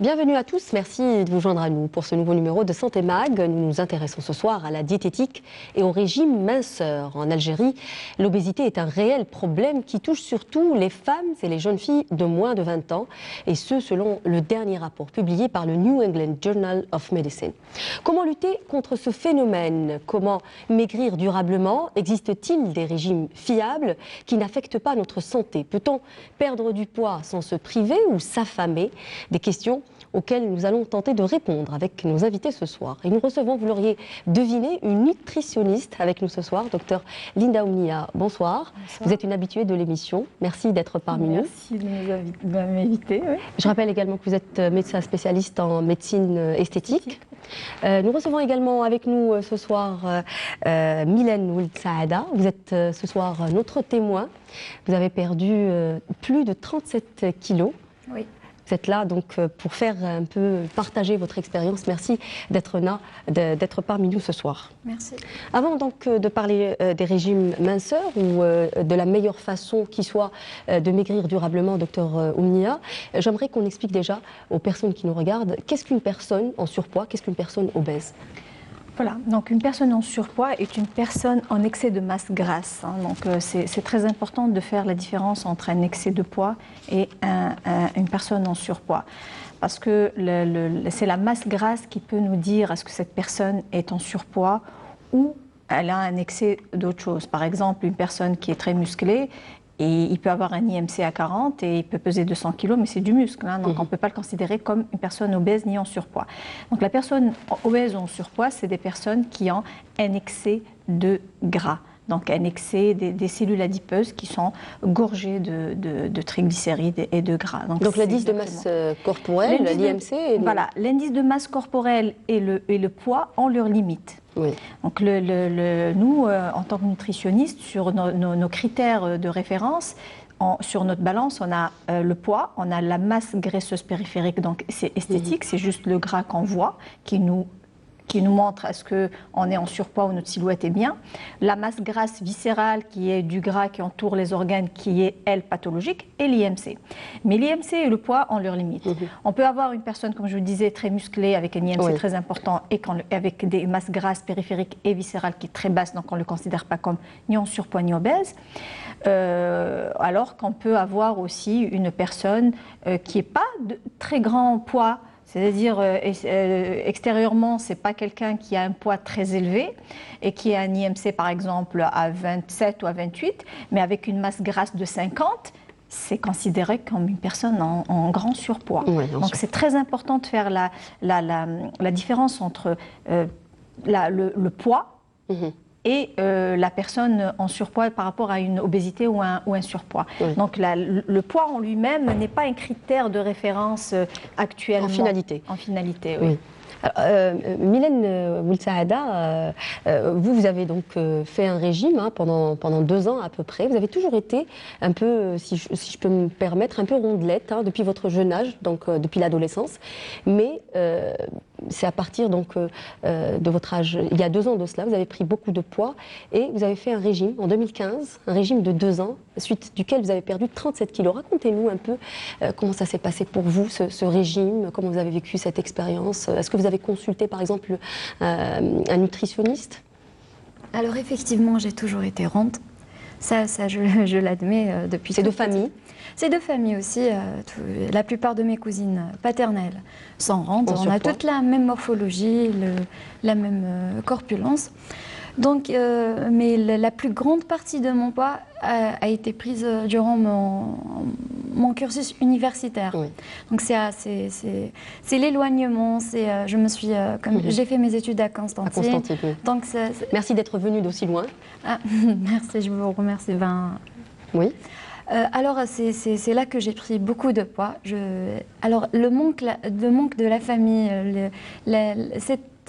Bienvenue à tous, merci de vous joindre à nous pour ce nouveau numéro de Santé Mag. Nous nous intéressons ce soir à la diététique et au régime minceur. En Algérie, l'obésité est un réel problème qui touche surtout les femmes et les jeunes filles de moins de 20 ans, et ce selon le dernier rapport publié par le New England Journal of Medicine. Comment lutter contre ce phénomène? Comment maigrir durablement? Existe-t-il des régimes fiables qui n'affectent pas notre santé? Peut-on perdre du poids sans se priver ou s'affamer? Des questions auxquelles nous allons tenter de répondre avec nos invités ce soir. Et nous recevons, vous l'auriez deviné, une nutritionniste avec nous ce soir, Dr Linda Oumnia. Bonsoir. Bonsoir. Vous êtes une habituée de l'émission. Merci d'être parmi nous. Merci de m'inviter. Oui. Je rappelle également que vous êtes médecin spécialiste en médecine esthétique. Nous recevons également avec nous ce soir Mylène Ould Saada. Vous êtes ce soir notre témoin. Vous avez perdu plus de 37 kilos. Oui. Vous êtes là donc pour faire un peu partager votre expérience. Merci d'être là, d'être parmi nous ce soir. Merci. Avant donc de parler des régimes minceurs ou de la meilleure façon qui soit de maigrir durablement, docteur Oumnia, j'aimerais qu'on explique déjà aux personnes qui nous regardent qu'est-ce qu'une personne en surpoids, qu'est-ce qu'une personne obèse. Voilà, donc une personne en surpoids est une personne en excès de masse grasse. Donc c'est très important de faire la différence entre un excès de poids et une personne en surpoids. Parce que c'est la masse grasse qui peut nous dire est-ce que cette personne est en surpoids ou elle a un excès d'autre chose. Par exemple, une personne qui est très musclée, et il peut avoir un IMC à 40 et il peut peser 200 kg, mais c'est du muscle. Donc on ne peut pas le considérer comme une personne obèse ni en surpoids. Donc la personne obèse ou en surpoids, c'est des personnes qui ont un excès de gras. Donc un excès des cellules adipeuses qui sont gorgées de triglycérides et de gras. Donc l'indice de masse corporelle, l'IMC... Voilà, l'indice de masse corporelle et le poids ont leurs limites. Oui. Donc nous, en tant que nutritionnistes, sur nos critères de référence, sur notre balance, on a le poids, on a la masse graisseuse périphérique, donc c'est esthétique, c'est juste le gras qu'on voit, qui nous montre est-ce qu'on est en surpoids ou notre silhouette est bien. La masse grasse viscérale, qui est du gras qui entoure les organes, qui est, elle, pathologique, et l'IMC. Mais l'IMC et le poids ont leurs limites. On peut avoir une personne, comme je vous le disais, très musclée, avec un IMC très important, et avec des masses grasses périphériques et viscérales qui est très basse, donc on ne le considère pas comme ni en surpoids ni obèse. Alors qu'on peut avoir aussi une personne qui n'est pas de très grand poids, c'est-à-dire extérieurement, ce n'est pas quelqu'un qui a un poids très élevé et qui a un IMC par exemple à 27 ou à 28, mais avec une masse grasse de 50, c'est considéré comme une personne en grand surpoids. Oui, donc c'est très important de faire la différence entre le poids et la personne en surpoids par rapport à une obésité ou un surpoids. Oui. Donc le poids en lui-même n'est pas un critère de référence actuellement. En finalité. En finalité, oui. Mylène Ould Saada, vous avez donc fait un régime pendant 2 ans à peu près. Vous avez toujours été un peu, si je peux me permettre, un peu rondelette depuis votre jeune âge, donc depuis l'adolescence. Mais c'est à partir donc de votre âge, il y a 2 ans de cela, vous avez pris beaucoup de poids et vous avez fait un régime en 2015, un régime de 2 ans, suite duquel vous avez perdu 37 kilos. Racontez-nous un peu comment ça s'est passé pour vous, ce régime, comment vous avez vécu cette expérience. Est-ce que vous avez consulté par exemple un nutritionniste? Alors effectivement, j'ai toujours été ronde. Ça je l'admets depuis. C'est de famille? C'est de famille aussi. La plupart de mes cousines paternelles sont rondes. On a toute la même morphologie, la même corpulence. Donc, mais la plus grande partie de mon poids a été prise durant mon cursus universitaire. Oui. Donc c'est l'éloignement. Je me suis, j'ai fait mes études à Constantine. À Constantine, oui. Donc merci d'être venue d'aussi loin. Ah, merci, je vous remercie. Oui. Alors c'est là que j'ai pris beaucoup de poids. Alors le manque de la famille,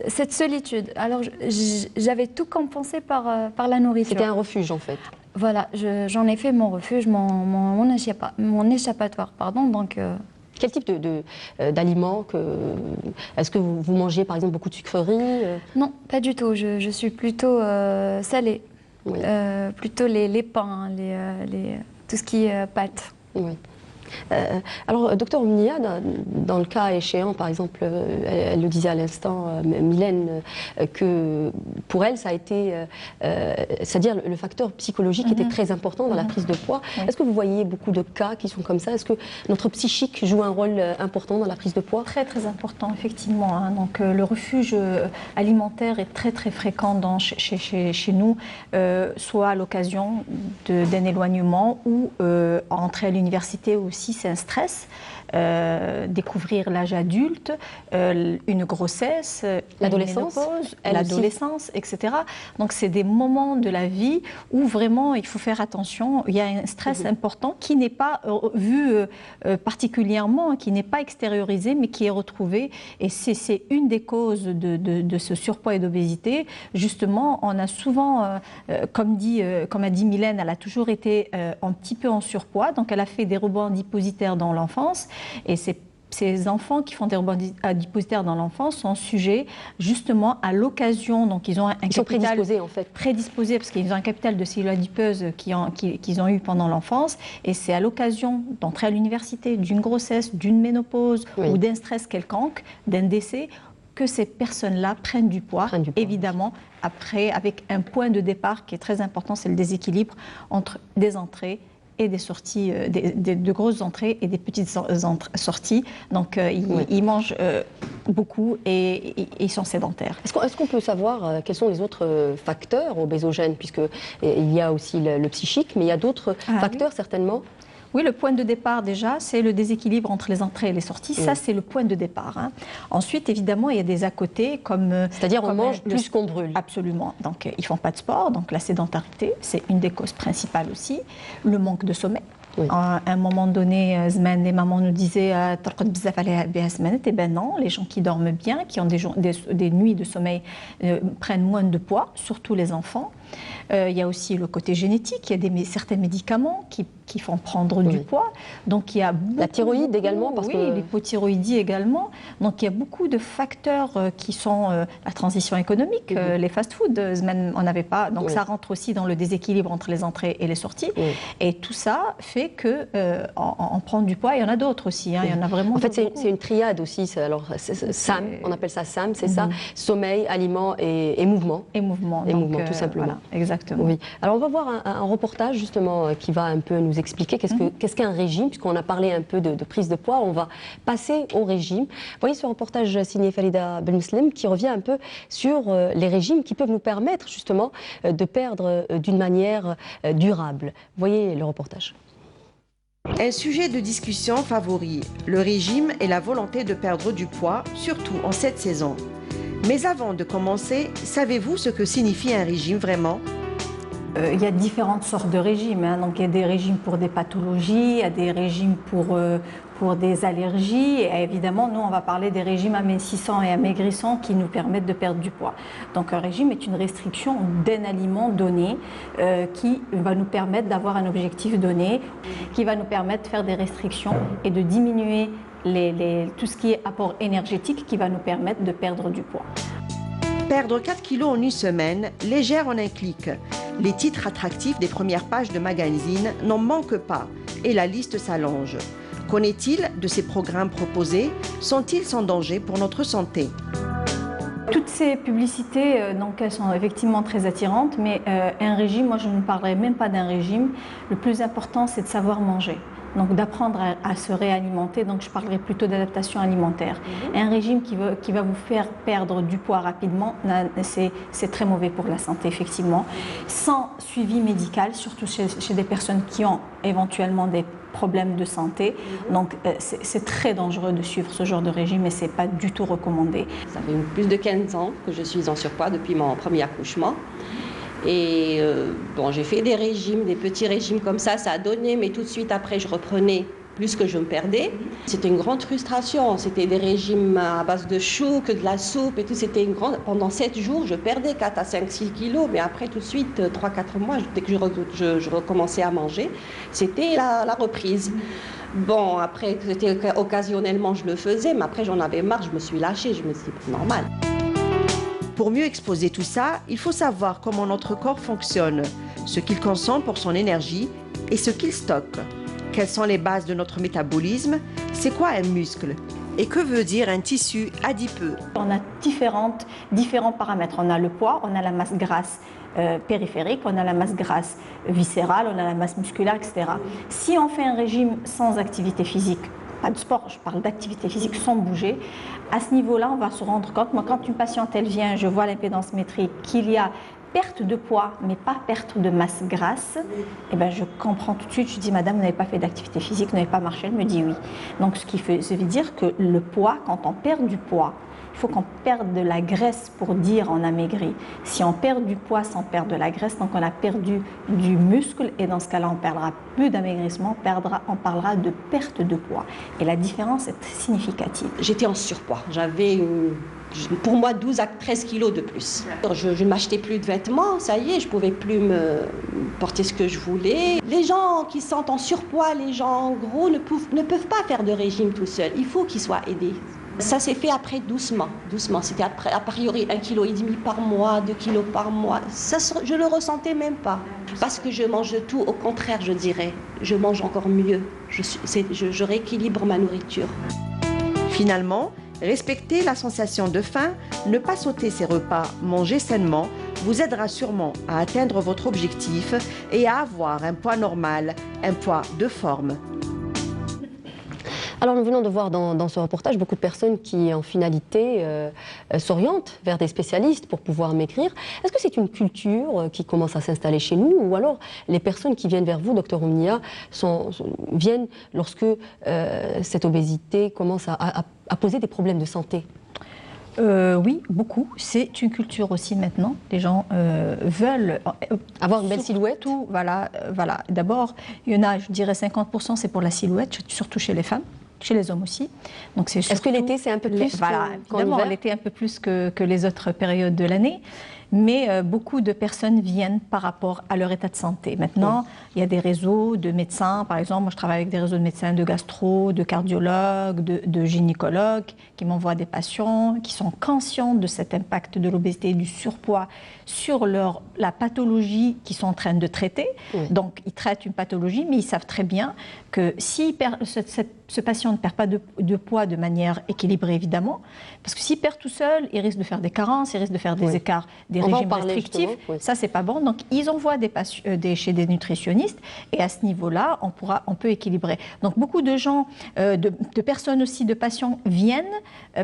cette solitude. Alors j'avais tout compensé par la nourriture. C'était un refuge en fait. Voilà, j'en ai fait mon refuge, mon échappatoire, pardon. Donc quel type d'aliments est-ce que vous mangez par exemple beaucoup de sucreries? Non, pas du tout. Je suis plutôt salée. Oui. Plutôt les pains, tout ce qui est pâtes. Oui. Alors, docteur Omnia, dans le cas échéant, par exemple, elle le disait à l'instant, Mylène, que pour elle, ça a été, c'est-à-dire le facteur psychologique était très important dans la prise de poids. Oui. Est-ce que vous voyez beaucoup de cas qui sont comme ça? Est-ce que notre psychique joue un rôle important dans la prise de poids? Très très important, effectivement. Hein. Donc le refuge alimentaire est très très fréquent chez nous, soit à l'occasion d'un éloignement ou entrer à l'université aussi, c'est un stress. Découvrir l'âge adulte, une grossesse, l'adolescence, etc. Donc c'est des moments de la vie où vraiment il faut faire attention. Il y a un stress important qui n'est pas vu particulièrement, qui n'est pas extériorisé, mais qui est retrouvé. Et c'est une des causes de ce surpoids et d'obésité. Justement, on a souvent, comme a dit Mylène, elle a toujours été un petit peu en surpoids, donc elle a fait des rebonds adipositaires dans l'enfance. Et ces enfants qui font des rebonds adipositaires dans l'enfance sont sujets justement à l'occasion, donc ils ont ils sont prédisposés en fait. Prédisposés parce qu'ils ont un capital de cellules adipeuses qu'ils ont eu pendant l'enfance, et c'est à l'occasion d'entrer à l'université, d'une grossesse, d'une ménopause ou d'un stress quelconque, d'un décès, que ces personnes-là prennent du poids, évidemment, après, avec un point de départ qui est très important, c'est le déséquilibre entre des entrées et des sorties, de grosses entrées et des petites sorties. Donc, ils mangent beaucoup et ils sont sédentaires. Est-ce qu'on peut savoir quels sont les autres facteurs obésogènes, puisqu'il y a aussi le psychique, mais il y a d'autres facteurs certainement? Oui, le point de départ déjà, c'est le déséquilibre entre les entrées et les sorties. Ça, c'est le point de départ. Hein. Ensuite, évidemment, il y a des à côté comme... C'est-à-dire on mange plus qu'on brûle. Absolument. Donc, ils ne font pas de sport. Donc, la sédentarité, c'est une des causes principales aussi. Le manque de sommeil. Oui. À un moment donné, les mamans nous disaient eh ben non, les gens qui dorment bien, qui ont des nuits de sommeil, prennent moins de poids, surtout les enfants. Il y a aussi le côté génétique, il y a certains médicaments qui font prendre du poids. Donc il y a la thyroïde également, parce que l'hypothyroïdie également. Donc il y a beaucoup de facteurs qui sont la transition économique, les fast-food, on n'avait pas. Donc ça rentre aussi dans le déséquilibre entre les entrées et les sorties. Et tout ça fait que on prend du poids. Il y en a d'autres aussi. Hein, il y en a vraiment. En fait, c'est une triade aussi. Alors SAM, on appelle ça SAM, c'est ça. Sommeil, aliments et mouvement. Et mouvement. Et mouvement, tout simplement. Voilà, exactement. Oui. Alors on va voir un reportage justement qui va un peu nous expliquer qu'est-ce qu'un régime, puisqu'on a parlé un peu de prise de poids. On va passer au régime. Vous voyez ce reportage signé Farida Belmouslim qui revient un peu sur les régimes qui peuvent nous permettre justement de perdre d'une manière durable. Voyez le reportage. Un sujet de discussion favori, le régime et la volonté de perdre du poids, surtout en cette saison. Mais avant de commencer, savez-vous ce que signifie un régime vraiment ? Il y a différentes sortes de régimes. Hein. Donc, il y a des régimes pour des pathologies, il y a des régimes pour des allergies. Et évidemment, nous, on va parler des régimes amincissants et amaigrissants qui nous permettent de perdre du poids. Donc, un régime est une restriction d'un aliment donné qui va nous permettre d'avoir un objectif donné, qui va nous permettre de faire des restrictions et de diminuer tout ce qui est apport énergétique qui va nous permettre de perdre du poids. Perdre 4 kilos en une semaine, légère en un clic. Les titres attractifs des premières pages de magazines n'en manquent pas et la liste s'allonge. Qu'en-est-il de ces programmes proposés? Sont-ils sans danger pour notre santé? Toutes ces publicités, donc, elles sont effectivement très attirantes, mais un régime, moi je ne parlerai même pas d'un régime. Le plus important, c'est de savoir manger. Donc d'apprendre à se réalimenter, donc je parlerai plutôt d'adaptation alimentaire. Un régime qui va vous faire perdre du poids rapidement, c'est très mauvais pour la santé, effectivement. Sans suivi médical, surtout chez des personnes qui ont éventuellement des problèmes de santé. Donc c'est très dangereux de suivre ce genre de régime et ce n'est pas du tout recommandé. Ça fait plus de 15 ans que je suis en surpoids depuis mon premier accouchement. Et bon, j'ai fait des régimes, des petits régimes comme ça a donné, mais tout de suite après je reprenais plus que je me perdais. C'était une grande frustration, c'était des régimes à base de choux, que de la soupe et tout, c'était une grande... Pendant 7 jours, je perdais 4 à 5, 6 kilos, mais après tout de suite, 3-4 mois, dès que je recommençais à manger, c'était la reprise. Bon, après, occasionnellement je le faisais, mais après j'en avais marre, je me suis lâchée, je me suis dit, c'est normal. Pour mieux exposer tout ça, il faut savoir comment notre corps fonctionne, ce qu'il consomme pour son énergie et ce qu'il stocke. Quelles sont les bases de notre métabolisme? C'est quoi un muscle? Et que veut dire un tissu adipeux? On a différents paramètres. On a le poids, on a la masse grasse périphérique, on a la masse grasse viscérale, on a la masse musculaire, etc. Si on fait un régime sans activité physique, pas de sport, je parle d'activité physique sans bouger, à ce niveau-là, on va se rendre compte, moi quand une patiente elle vient, je vois l'impédance métrique, qu'il y a perte de poids, mais pas perte de masse grasse, eh ben je comprends tout de suite, je dis madame, vous n'avez pas fait d'activité physique, vous n'avez pas marché, elle me dit oui. Donc ça veut dire que le poids, quand on perd du poids, il faut qu'on perde de la graisse pour dire on a maigri. Si on perd du poids sans perdre de la graisse, donc on a perdu du muscle et dans ce cas-là on perdra plus d'amaigrissement, on parlera de perte de poids. Et la différence est significative. J'étais en surpoids, j'avais pour moi 12 à 13 kilos de plus. Je ne m'achetais plus de vêtements, ça y est, je ne pouvais plus me porter ce que je voulais. Les gens qui sont en surpoids, les gens gros ne peuvent pas faire de régime tout seuls, il faut qu'ils soient aidés. Ça s'est fait après doucement. C'était a priori 1,5 kg par mois, 2 kilos par mois. Ça, je ne le ressentais même pas. Parce que je mange de tout, au contraire, je dirais. Je mange encore mieux. Je rééquilibre ma nourriture. Finalement, respecter la sensation de faim, ne pas sauter ses repas, manger sainement, vous aidera sûrement à atteindre votre objectif et à avoir un poids normal, un poids de forme. Alors nous venons de voir dans ce reportage beaucoup de personnes qui en finalité s'orientent vers des spécialistes pour pouvoir maigrir. Est-ce que c'est une culture qui commence à s'installer chez nous ou alors les personnes qui viennent vers vous, Dr Oumnia, viennent lorsque cette obésité commence à poser des problèmes de santé? Oui, beaucoup. C'est une culture aussi maintenant. Les gens veulent avoir une belle silhouette. Voilà. D'abord, il y en a, je dirais 50%, c'est pour la silhouette, surtout chez les femmes. Chez les hommes aussi. Est-ce que l'été, c'est un peu plus évidemment, l'été un peu plus que les autres périodes de l'année. Mais beaucoup de personnes viennent par rapport à leur état de santé. Maintenant, il y a des réseaux de médecins, par exemple, moi je travaille avec des réseaux de médecins de gastro, de cardiologues, de gynécologues, qui m'envoient des patients qui sont conscients de cet impact de l'obésité et du surpoids sur la pathologie qu'ils sont en train de traiter. Donc, ils traitent une pathologie, mais ils savent très bien que si ce patient ne perd pas de poids de manière équilibrée, évidemment, parce que s'il perd tout seul, il risque de faire des carences, il risque de faire des écarts, des régimes restrictifs. Ça, c'est pas bon. Donc, ils envoient chez des nutritionnistes et à ce niveau-là, on peut équilibrer. Donc, beaucoup de gens, de personnes aussi, de patients viennent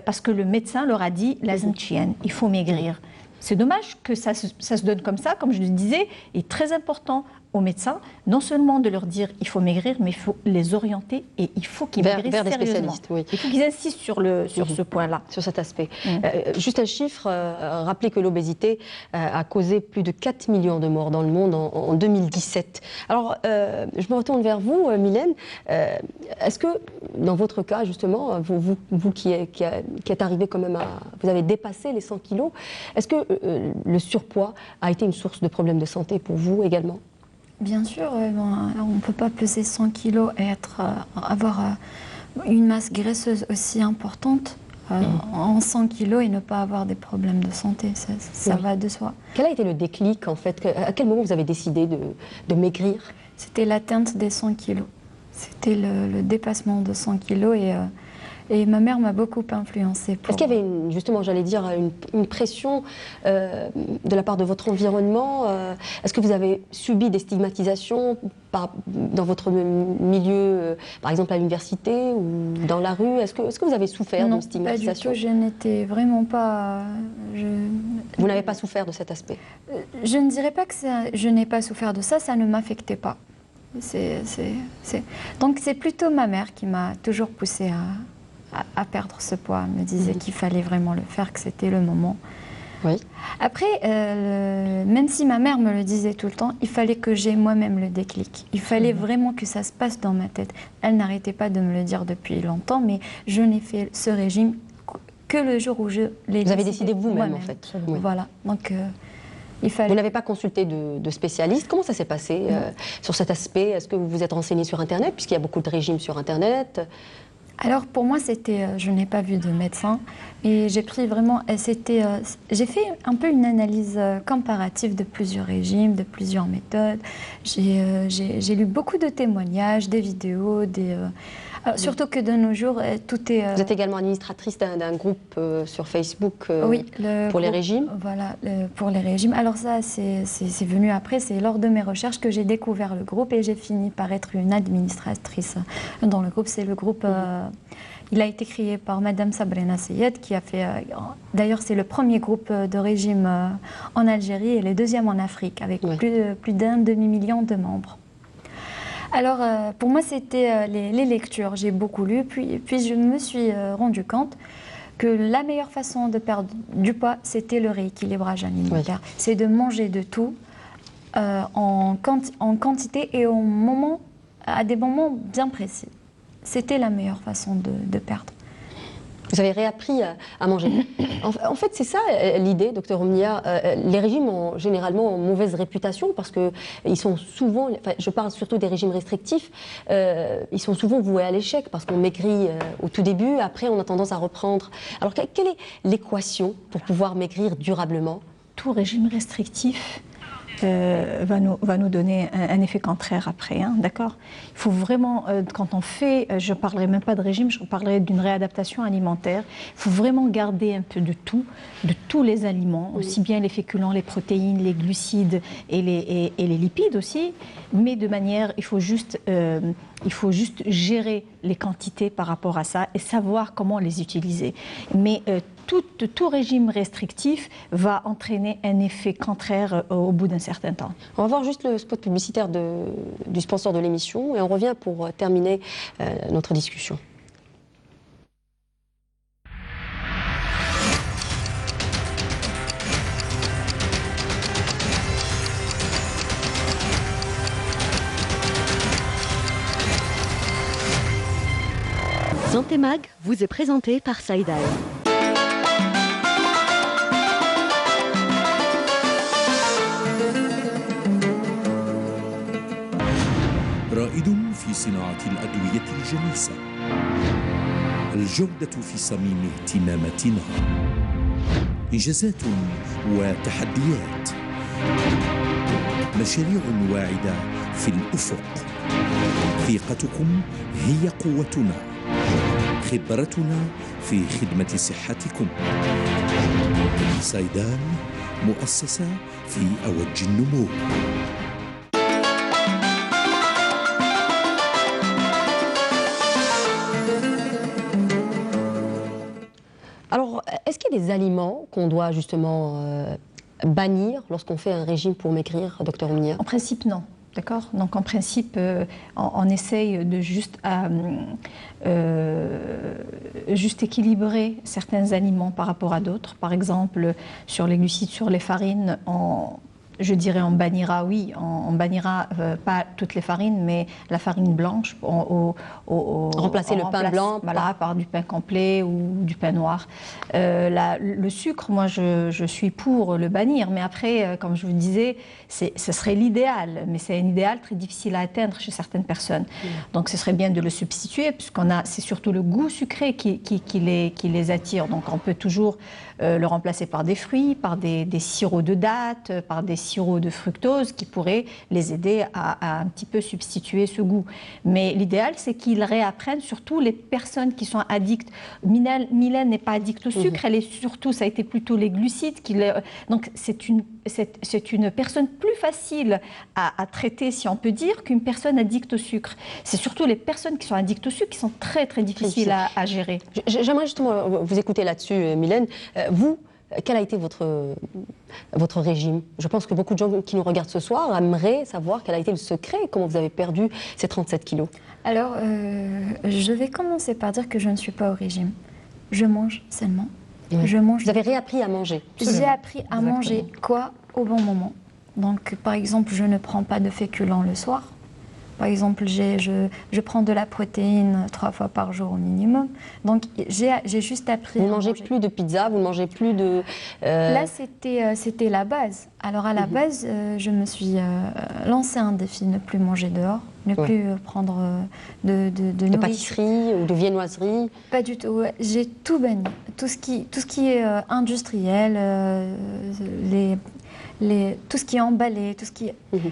parce que le médecin leur a dit « lazim tchien », il faut maigrir. C'est dommage que ça se donne comme ça, comme je le disais, il est très important aux médecins, non seulement de leur dire il faut maigrir, mais il faut les orienter et il faut qu'ils maigrissent vers des sérieusement. spécialistes, oui. Il faut qu'ils insistent sur ce point-là. Sur cet aspect. Juste un chiffre, rappelez que l'obésité a causé plus de 4 millions de morts dans le monde en 2017. Alors, je me retourne vers vous, Mylène. Est-ce que, dans votre cas, justement, vous qui êtes arrivé quand même vous avez dépassé les 100 kilos, est-ce que le surpoids a été une source de problèmes de santé pour vous également ? Bien sûr, on ne peut pas peser 100 kilos et avoir une masse graisseuse aussi importante en 100 kilos et ne pas avoir des problèmes de santé. Ça va de soi. Quel a été le déclic, en fait? À quel moment vous avez décidé de maigrir? C'était l'atteinte des 100 kilos. C'était le dépassement de 100 kilos et ma mère m'a beaucoup influencée. Est-ce qu'il y avait justement, j'allais dire, une pression de la part de votre environnement? Est-ce que vous avez subi des stigmatisations dans votre milieu, par exemple à l'université ou dans la rue? Est-ce que vous avez souffert de stigmatisation? Pas du tout, je n'étais vraiment pas... Vous n'avez pas souffert de cet aspect? Je ne dirais pas que je n'ai pas souffert de ça, ça ne m'affectait pas. Donc c'est plutôt ma mère qui m'a toujours poussée à perdre ce poids. Elle me disait qu'il fallait vraiment le faire, que c'était le moment. Oui. Après, même si ma mère me le disait tout le temps, il fallait que j'aie moi-même le déclic. Il fallait vraiment que ça se passe dans ma tête. Elle n'arrêtait pas de me le dire depuis longtemps, mais je n'ai fait ce régime que le jour où je l'ai décidé. Vous avez décidé vous-même, en fait. Oui. Voilà. Donc, il fallait... Vous n'avez pas consulté de spécialistes. Comment ça s'est passé sur cet aspect? Est-ce que vous vous êtes renseigné sur Internet, puisqu'il y a beaucoup de régimes sur Internet? Alors pour moi, je n'ai pas vu de médecin, et j'ai pris vraiment, j'ai fait un peu une analyse comparative de plusieurs régimes, de plusieurs méthodes. J'ai lu beaucoup de témoignages, des vidéos, surtout que de nos jours, tout est... Vous êtes également administratrice d'un groupe sur Facebook oui, pour les régimes. Voilà, pour les régimes. Alors ça, c'est venu après, c'est lors de mes recherches que j'ai découvert le groupe et j'ai fini par être une administratrice dans le groupe. C'est le groupe... il a été créé par Madame Sabrina Seyed qui a fait... D'ailleurs, c'est le premier groupe de régime en Algérie et le deuxième en Afrique, avec plus d'un demi-million de membres. Alors, pour moi, c'était les lectures. J'ai beaucoup lu, puis je me suis rendu compte que la meilleure façon de perdre du poids, c'était le rééquilibrage alimentaire. Oui. C'est de manger de tout en quantité et à des moments bien précis. C'était la meilleure façon de perdre. Vous avez réappris à manger. En fait, c'est ça l'idée, docteur Omnia. Les régimes ont généralement une mauvaise réputation parce qu'ils sont souvent, enfin, je parle surtout des régimes restrictifs, ils sont souvent voués à l'échec parce qu'on maigrit au tout début, après on a tendance à reprendre. Alors, quelle est l'équation pour pouvoir maigrir durablement? Tout régime restrictif va nous donner un effet contraire après, hein, d'accord? Il faut vraiment, quand on fait, je ne parlerai même pas de régime, je parlerai d'une réadaptation alimentaire. Il faut vraiment garder un peu de tous les aliments, aussi bien les féculents, les protéines, les glucides et les lipides aussi, mais de manière, il faut juste gérer les quantités par rapport à ça et savoir comment les utiliser. Mais tout régime restrictif va entraîner un effet contraire au bout d'un certain temps. On va voir juste le spot publicitaire du sponsor de l'émission et on revient pour terminer notre discussion. Santé Mag vous est présenté par Saïdal. رائد في صناعة الأدوية الجميسة، الجودة في صميم اهتماماتنا، إنجازات وتحديات، مشاريع واعدة في الأفق. ثقتكم هي قوتنا، خبرتنا في خدمة صحتكم. سايدال، مؤسسة في أوج النمو. Alors, est-ce qu'il y a des aliments qu'on doit justement bannir lorsqu'on fait un régime pour maigrir, docteur Omnia? En principe, non. D'accord? Donc, en principe, on essaye de juste équilibrer certains aliments par rapport à d'autres. Par exemple, sur les glucides, sur les farines, je dirais on bannira, oui, on bannira pas toutes les farines, mais la farine blanche. Remplacer le pain blanc par du pain complet ou du pain noir. Le sucre, moi, je suis pour le bannir, mais après, comme je vous disais, ce serait l'idéal, mais c'est un idéal très difficile à atteindre chez certaines personnes. Donc, ce serait bien de le substituer, c'est surtout le goût sucré qui les attire. Donc, on peut toujours le remplacer par des fruits, par des sirops de dattes, par des sirops de fructose qui pourraient les aider à un petit peu substituer ce goût. Mais l'idéal, c'est qu'ils réapprennent, surtout les personnes qui sont addictes. Mylène n'est pas addicte au sucre, elle est surtout, ça a été plutôt les glucides. Donc c'est une personne plus facile à traiter, si on peut dire, qu'une personne addicte au sucre. C'est surtout les personnes qui sont addictes au sucre qui sont très très difficiles à gérer. J'aimerais justement vous écouter là-dessus, Mylène. Vous, quel a été votre régime? Je pense que beaucoup de gens qui nous regardent ce soir aimeraient savoir quel a été le secret, comment vous avez perdu ces 37 kilos. Alors, je vais commencer par dire que je ne suis pas au régime. Je mange seulement. Oui. Je mange. Vous avez réappris à manger? J'ai appris à manger quoi au bon moment. Donc, par exemple, je ne prends pas de féculents le soir. Par exemple, je prends de la protéine 3 fois par jour au minimum. Donc, j'ai juste appris. Vous ne mangez plus de pizza, vous ne mangez plus de... Là, c'était la base. Alors, à la base, je me suis lancé un défi, ne plus manger dehors, ne plus prendre de pâtisserie ou de viennoiserie. Pas du tout. Ouais. J'ai tout banni. Tout ce qui est industriel, tout ce qui est emballé, tout ce qui...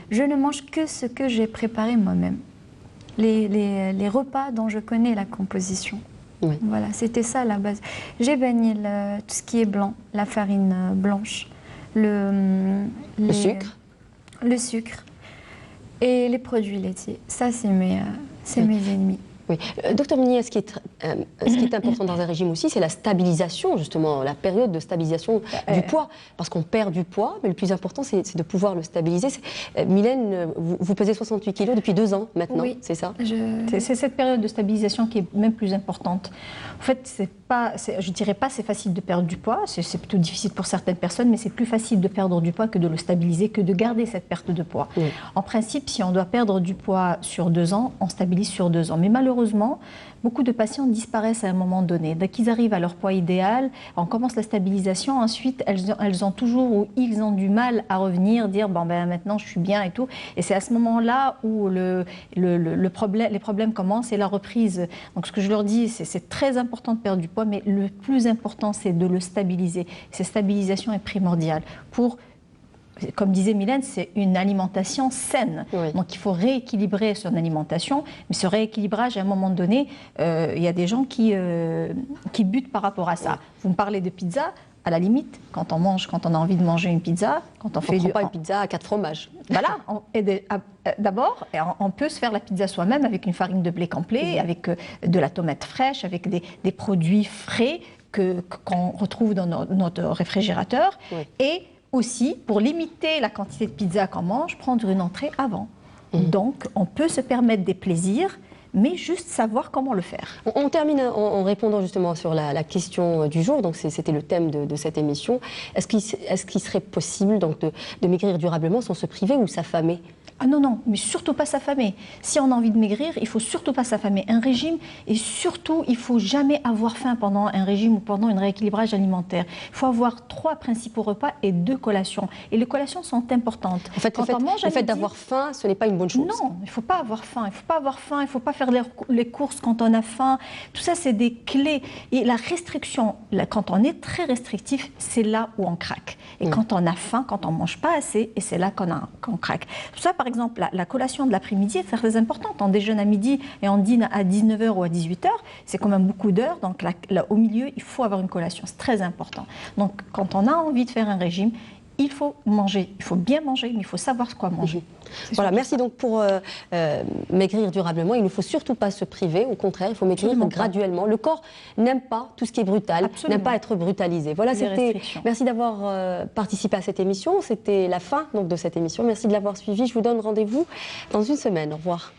Je ne mange que ce que j'ai préparé moi-même. Les repas dont je connais la composition. Oui. Voilà, c'était ça la base. J'ai banni tout ce qui est blanc, la farine blanche, le sucre et les produits laitiers. Ça, c'est mes ennemis. Oui. Docteur Mounier, ce qui est important dans un régime aussi, c'est la stabilisation, justement, la période de stabilisation du poids. Parce qu'on perd du poids, mais le plus important, c'est de pouvoir le stabiliser. Mylène, vous pesez 68 kilos depuis 2 ans maintenant, oui, c'est ça? C'est cette période de stabilisation qui est même plus importante. En fait, je ne dirais pas c'est facile de perdre du poids, c'est plutôt difficile pour certaines personnes, mais c'est plus facile de perdre du poids que de le stabiliser, que de garder cette perte de poids. Oui. En principe, si on doit perdre du poids sur 2 ans, on stabilise sur 2 ans. Mais malheureusement, beaucoup de patients disparaissent à un moment donné. Dès qu'ils arrivent à leur poids idéal, on commence la stabilisation. Ensuite, elles ont toujours ou ils ont du mal à revenir, dire bon, ben, maintenant je suis bien et tout. Et c'est à ce moment-là où les problèmes commencent et la reprise. Donc ce que je leur dis, c'est très important de perdre du poids, mais le plus important, c'est de le stabiliser. Cette stabilisation est primordiale pour... Comme disait Mylène, c'est une alimentation saine. Oui. Donc il faut rééquilibrer son alimentation. Mais ce rééquilibrage, à un moment donné, il y a des gens qui butent par rapport à ça. Oui. Vous me parlez de pizza, à la limite, quand on a envie de manger une pizza, quand on fait... On ne prend pas une pizza à 4 fromages. Voilà. D'abord, on peut se faire la pizza soi-même avec une farine de blé complet, avec de la tomate fraîche, avec des produits frais qu'on retrouve dans notre réfrigérateur. Oui. Et aussi, pour limiter la quantité de pizza qu'on mange, prendre une entrée avant. Donc, on peut se permettre des plaisirs, mais juste savoir comment le faire. On termine en répondant justement sur la question du jour. Donc, c'était le thème de cette émission. Est-ce qu'il serait possible donc, de maigrir durablement sans se priver ou s'affamer? Ah non, mais surtout pas s'affamer. Si on a envie de maigrir, il faut surtout pas s'affamer. Un régime, et surtout, il faut jamais avoir faim pendant un régime ou pendant un rééquilibrage alimentaire. Il faut avoir 3 principaux repas et 2 collations. Et les collations sont importantes. En fait, le fait d'avoir faim, ce n'est pas une bonne chose. Non, il ne faut pas avoir faim. Il ne faut pas faire les courses quand on a faim. Tout ça, c'est des clés. Et la restriction, quand on est très restrictif, c'est là où on craque. Et quand on a faim, quand on ne mange pas assez, et c'est là qu'on craque. Tout ça, par exemple, la collation de l'après-midi est très importante. On déjeune à midi et on dîne à 19h ou à 18h. C'est quand même beaucoup d'heures. Donc là, au milieu, il faut avoir une collation. C'est très important. Donc quand on a envie de faire un régime, il faut manger. Il faut bien manger, mais il faut savoir quoi manger. Voilà, merci donc pour maigrir durablement. Il ne faut surtout pas se priver. Au contraire, il faut maigrir graduellement. Le corps n'aime pas tout ce qui est brutal, n'aime pas être brutalisé. Voilà, merci d'avoir participé à cette émission. C'était la fin donc, de cette émission. Merci de l'avoir suivi. Je vous donne rendez-vous dans une semaine. Au revoir.